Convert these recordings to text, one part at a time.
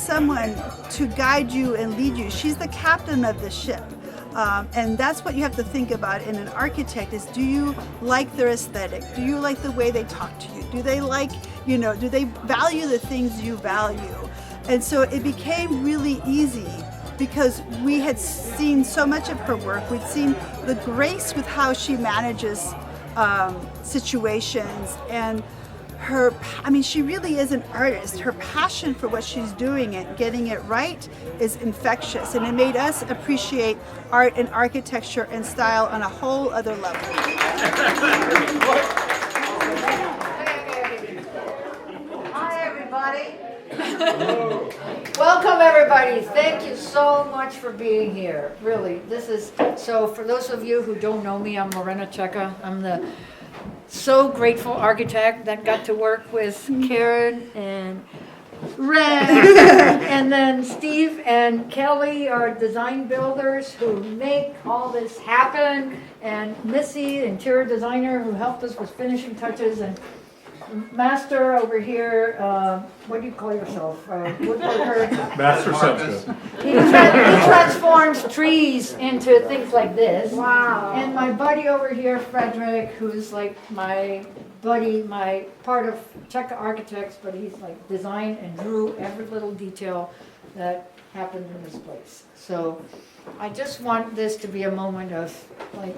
someone to guide you and lead you. She's the captain of the ship. And that's what you have to think about in an architect is, do you like their aesthetic? Do you like the way they talk to you? Do they like, do they value the things you value? And so it became really easy because we had seen so much of her work. We'd seen the grace with how she manages situations, and she really is an artist. Her passion for what she's doing and getting it right is infectious, and it made us appreciate art and architecture and style on a whole other level. Hi, everybody. Welcome, everybody. Thank you so much for being here. Really, so for those of you who don't know me, I'm Checa. I'm the so grateful architect that got to work with Karen and Ren, and then Steve and Kelly are design builders who make all this happen, and Missy, interior designer, who helped us with finishing touches, and Master over here, what do you call yourself? Woodworker? Master sounds good. He transforms trees into things like this. Wow. And my buddy over here, Frederick, who's like my buddy, my part of Checa Architects, but he's like designed and drew every little detail that happened in this place. So I just want this to be a moment of like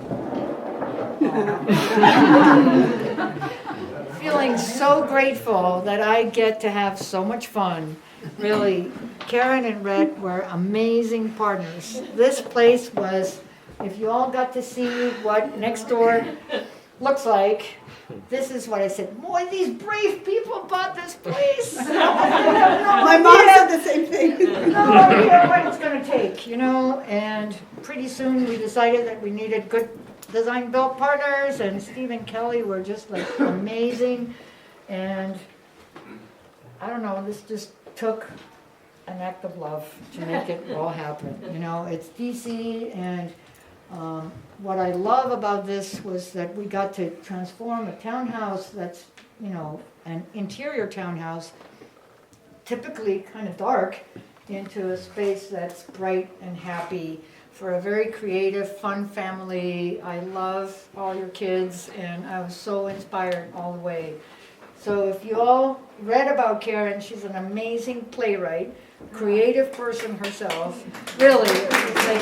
feeling so grateful that I get to have so much fun. Really, Karen and Red were amazing partners. This place was, if you all got to see what next door looks like, this is what I said. Boy, these brave people bought this place. My mom said the same thing. No idea what it's going to take, and pretty soon we decided that we needed good design build partners, and Steve and Kelly were just like amazing, and I don't know, this just took an act of love to make it all happen. It's DC, and what I love about this was that we got to transform a townhouse that's, an interior townhouse, typically kind of dark, into a space that's bright and happy for a very creative, fun family. I love all your kids, and I was so inspired all the way. So if you all read about Karen, she's an amazing playwright, creative person herself. Really, it's like,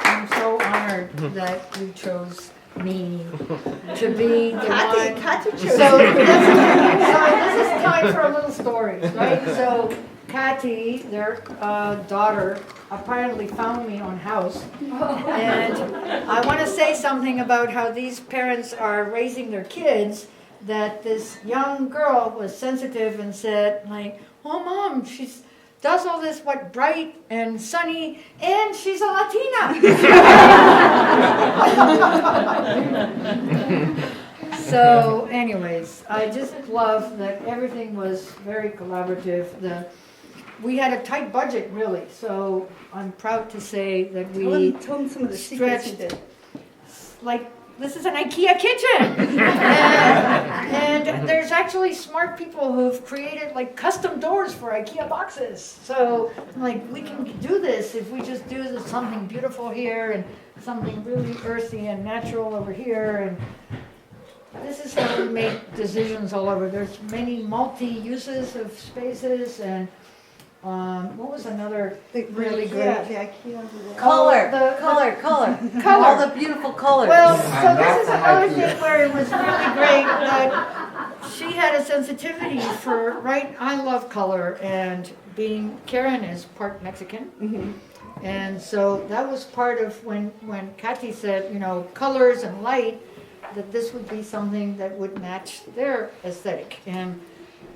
I'm so honored that you chose me to be the one. Kati chose So this is time for a little story, right? So Kati, their daughter, apparently found me on House, and I want to say something about how these parents are raising their kids. That this young girl was sensitive and said, like, "Oh, Mom, she's does all this bright and sunny, and she's a Latina." So anyways, I just love that everything was very collaborative. We had a tight budget, really, so I'm proud to say that we Tell them some of the secrets you stretched, did. like, this is an IKEA kitchen. and there's actually smart people who've created like custom doors for IKEA boxes. So like, we can do this if we just do something beautiful here and something really earthy and natural over here. And this is how we make decisions all over. There's many multi-uses of spaces, and what was another really great? The IKEA. Color, the color. Color. All the beautiful colors. Well, so this is another thing where it was really great that she had a sensitivity for, I love color, and Karen is part Mexican. Mm-hmm. And so that was part of when Kati said, colors and light, that this would be something that would match their aesthetic. And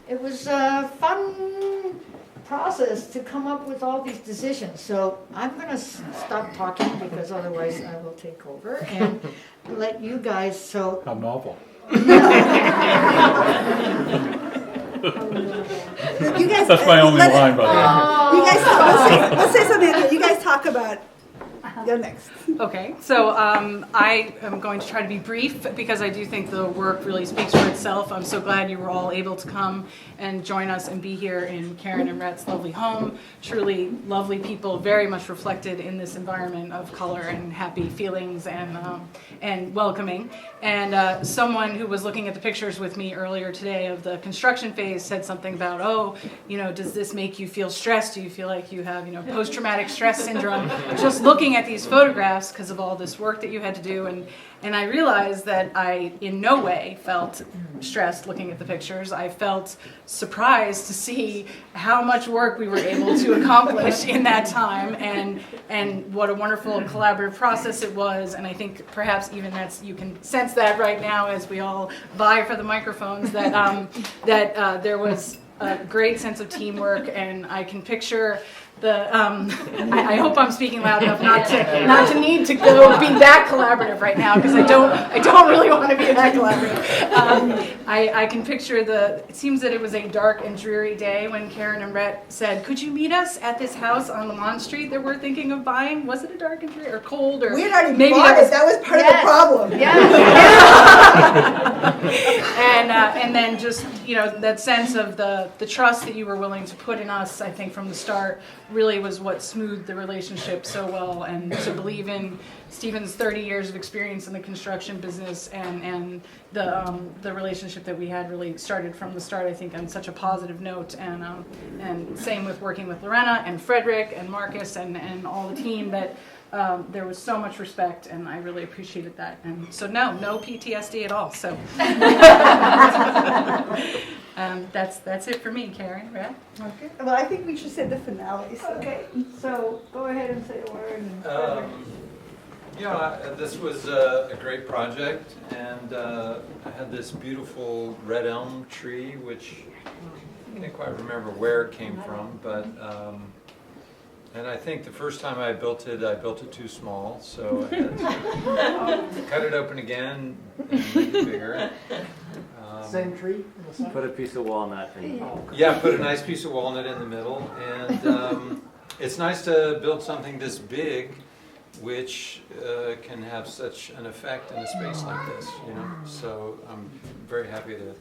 it was a fun process to come up with all these decisions. So I'm going to stop talking because otherwise I will take over and let you guys. So How novel. You guys, That's my only line, by the way. You guys, let's say something. You guys talk about You're next. Okay, so I am going to try to be brief because I do think the work really speaks for itself. I'm so glad you were all able to come and join us and be here in Karen and Rhett's lovely home. Truly lovely people, very much reflected in this environment of color and happy feelings and welcoming. And someone who was looking at the pictures with me earlier today of the construction phase said something about, oh, does this make you feel stressed? Do you feel like you have, post-traumatic stress syndrome? Just looking at these photographs because of all this work that you had to do, and I realized that I in no way felt stressed looking at the pictures. I felt surprised to see how much work we were able to accomplish in that time, and what a wonderful collaborative process it was. And I think perhaps even you can sense that right now as we all vie for the microphones, that there was a great sense of teamwork, and I can picture I hope I'm speaking loud enough not to need to go be that collaborative right now, because I don't really want to be that collaborative. I can picture it seems that it was a dark and dreary day when Karen and Rhett said, could you meet us at this house on Lamont Street that we're thinking of buying? Was it a dark and dreary or cold, or We had already maybe bought it. That was part of the problem. And then just that sense of the trust that you were willing to put in us, I think from the start, really was what smoothed the relationship so well. And to believe in Stephen's 30 years of experience in the construction business, and the relationship that we had really started from the start, I think, on such a positive note. And same with working with Lorena and Frederick and Marcus and all the team, that there was so much respect, and I really appreciated that. And so no PTSD at all. So that's it for me, Karen. Rhett? Okay. Well, I think we should say the finale. So. Okay, so go ahead and say a word. This was a great project, and I had this beautiful red elm tree, which I can't quite remember where it came from, but and I think the first time I built it too small, so I had to cut it open again and make it bigger. Same tree? Put a piece of walnut in. Yeah, put a nice piece of walnut in the middle, and it's nice to build something this big, which can have such an effect in a space like this, So I'm very happy to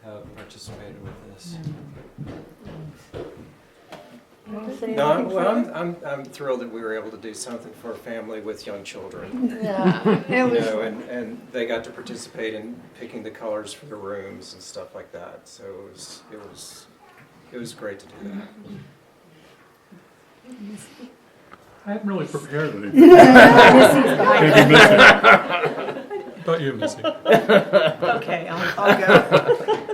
have participated with this. No, I'm thrilled that we were able to do something for a family with young children. Yeah, And they got to participate in picking the colors for the rooms and stuff like that. So it was great to do that. I haven't really prepared anything. Maybe Missy. Thought you, Missy. Okay, I'll go.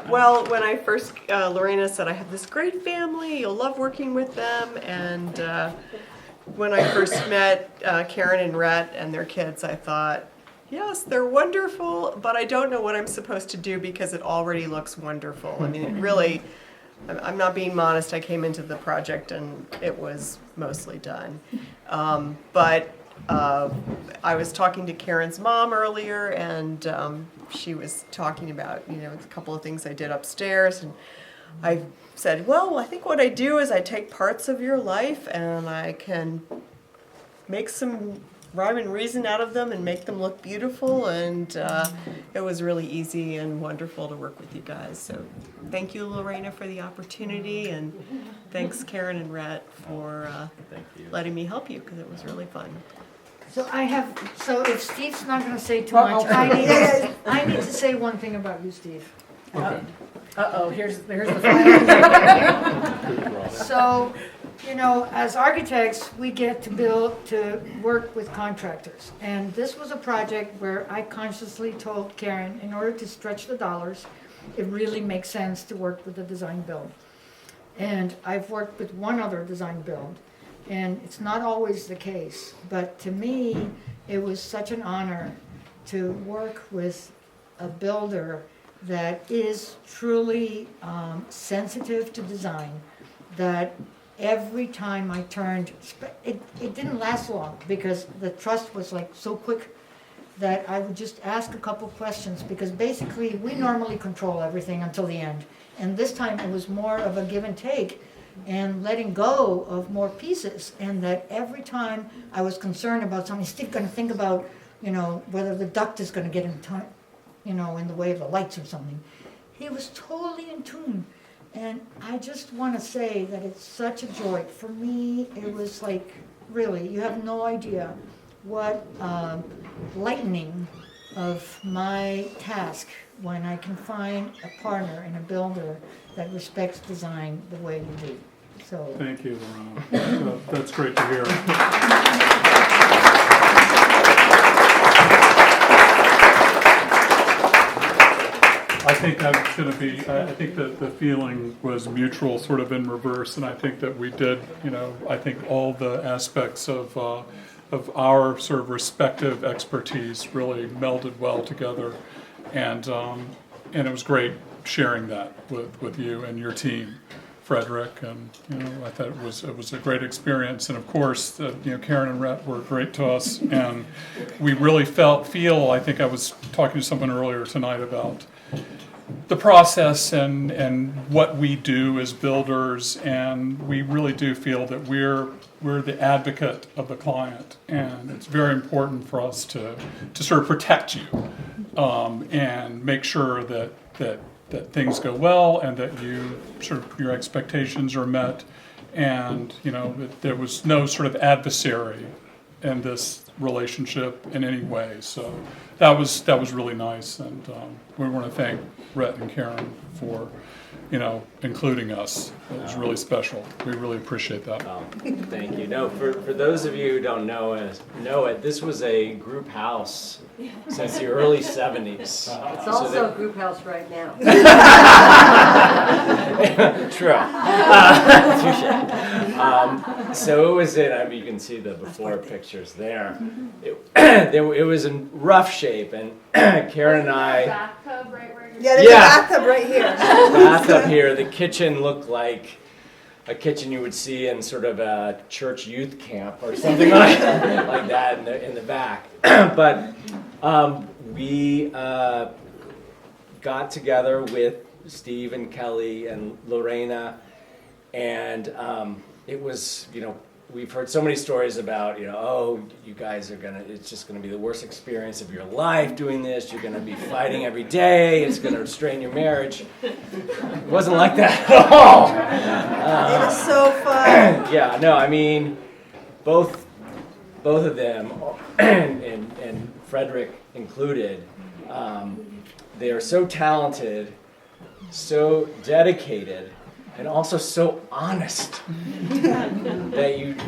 Well, when I first, Lorena said, I have this great family, you'll love working with them, and when I first met Karen and Rhett and their kids, I thought, yes, they're wonderful, but I don't know what I'm supposed to do because it already looks wonderful. I mean, it really, I'm not being modest, I came into the project and it was mostly done. But I was talking to Karen's mom earlier, and she was talking about, a couple of things I did upstairs, and I said, well, I think what I do is I take parts of your life and I can make some rhyme and reason out of them and make them look beautiful, and it was really easy and wonderful to work with you guys. So thank you, Lorena, for the opportunity, and thanks, Karen and Rhett, for letting me help you, because it was really fun. So if Steve's not going to say too much, I need to say one thing about you, Steve. Okay. Here's the final. So, as architects, we get to work with contractors. And this was a project where I consciously told Karen, in order to stretch the dollars, it really makes sense to work with a design build. And I've worked with one other design build, and it's not always the case. But to me, it was such an honor to work with a builder that is truly sensitive to design, that every time I turned, it didn't last long because the trust was like so quick that I would just ask a couple questions, because basically we normally control everything until the end. And this time it was more of a give and take, and letting go of more pieces, and that every time I was concerned about something, Steve's gonna think about, you know, whether the duct is gonna get in time, you know, in the way of the lights or something. He was totally in tune. And I just want to say that it's such a joy. For me, it was like, really, you have no idea what lightening of my task when I can find a partner and a builder that respects design the way you do. So Thank you, Lorena. That's great to hear. I think that's going to be, I think that the feeling was mutual, sort of in reverse, and I think that we did, you know, I think all the aspects of our sort of respective expertise really melded well together, and it was great sharing that with you and your team, Frederick, and you know, I thought it was a great experience, and of course, you know, Karen and Rhett were great to us, and we really feel. I think I was talking to someone earlier tonight about the process and what we do as builders, and we really do feel that we're the advocate of the client, and it's very important for us to sort of protect you and make sure that things go well and that your expectations are met, and you know that there was no sort of adversary in this relationship in any way. So that was really nice, and we want to thank Rhett and Karen for, you know, including us. It was really special. We really appreciate that. Thank you. No, for those of you who don't know it, this was a group house since the early 70s. It's also a group house right now. True. So it was in, I mean, you can see the before pictures there. It was in rough shape, and Karen and I... Bathtub right where you're... Yeah, there's a bathtub right here. Bathtub here. The kitchen looked like a kitchen you would see in sort of a church youth camp or something like that in the back. But we got together with Steve and Kelly and Lorena, and it was, you know, we've heard so many stories about, you know, oh, you guys are it's just gonna be the worst experience of your life doing this. You're gonna be fighting every day. It's gonna strain your marriage. It wasn't like that at all. It was so fun. Yeah, no, I mean, both of them, and Frederick included, they are so talented, so dedicated, and also so honest that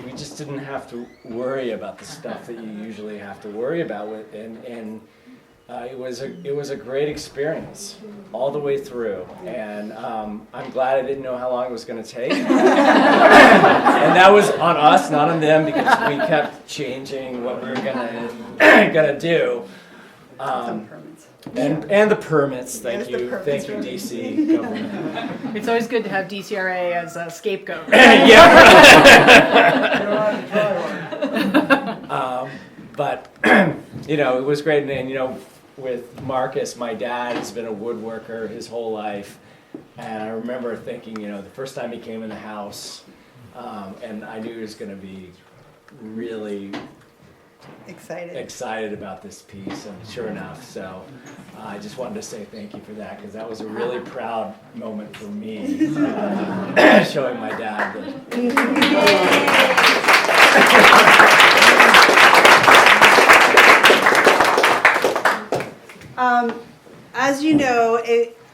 we just didn't have to worry about the stuff that you usually have to worry about with, and it was a great experience all the way through, and I'm glad I didn't know how long it was going to take, and that was on us, not on them, because we kept changing what we were gonna do. And the permits, thank you, DC government. It's always good to have DCRA as a scapegoat. But you know, it was great, and you know, with Marcus, my dad has been a woodworker his whole life, and I remember thinking, you know, the first time he came in the house, and I knew he was going to be really excited about this piece, and sure enough, so I just wanted to say thank you for that, because that was a really proud moment for me, showing my dad As you know,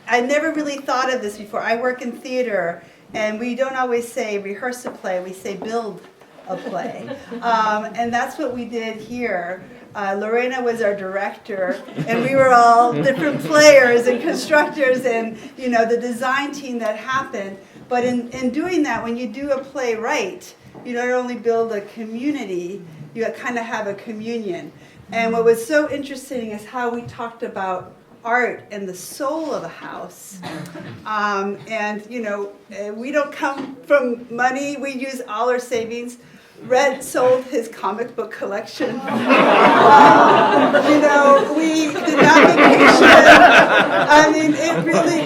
I never really thought of this before. I work in theater, and we don't always say rehearse a play, we say build a play. And that's what we did here. Lorena was our director, and we were all different players and constructors and, you know, the design team that happened. But in doing that, when you do a play right, you not only build a community, you kind of have a communion. And what was so interesting is how we talked about art and the soul of a house. And, you know, we don't come from money. We use all our savings. Red sold his comic book collection. We did not vacation. I mean,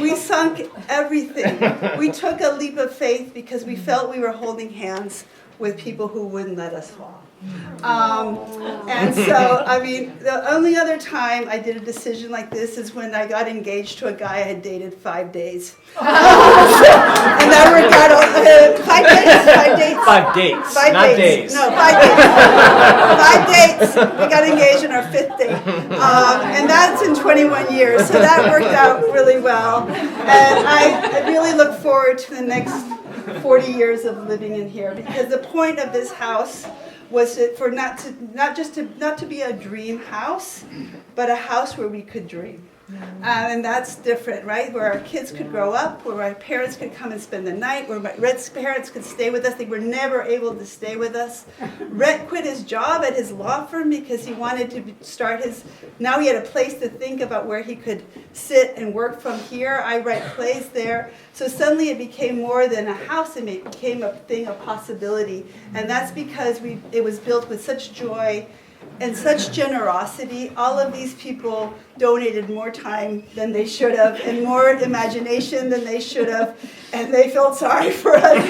we sunk everything. We took a leap of faith because we felt we were holding hands with people who wouldn't let us fall. And so, I mean, the only other time I did a decision like this is when I got engaged to a guy I had dated 5 days. And that worked out 5 days? 5 dates? 5 dates, 5 not days. days. No, 5 days. 5 dates. We got engaged on our 5th date. And that's in 21 years. So that worked out really well. And I really look forward to the next 40 years of living in here, because the point of this house was not to be a dream house, but a house where we could dream. And that's different, right? Where our kids could grow up, where our parents could come and spend the night, where Rhett's parents could stay with us. They were never able to stay with us. Rhett quit his job at his law firm because he wanted to start now he had a place to think about where he could sit and work from here. I write plays there. So suddenly it became more than a house, and it became a thing of possibility. And that's because it was built with such joy and such generosity. All of these people donated more time than they should have, and more imagination than they should have, and they felt sorry for us.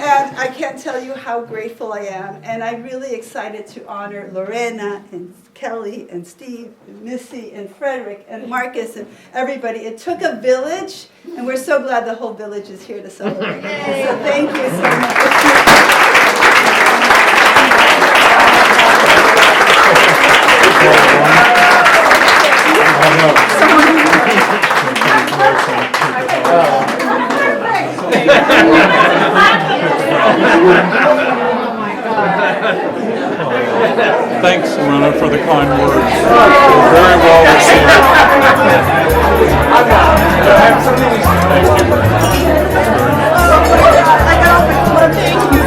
And I can't tell you how grateful I am. And I'm really excited to honor Lorena and Kelly and Steve and Missy and Frederick and Marcus and everybody. It took a village, and we're so glad the whole village is here to celebrate. So thank you so much. Thanks, Lorena, for the kind words. You're very well received. I got all my club. Thank you.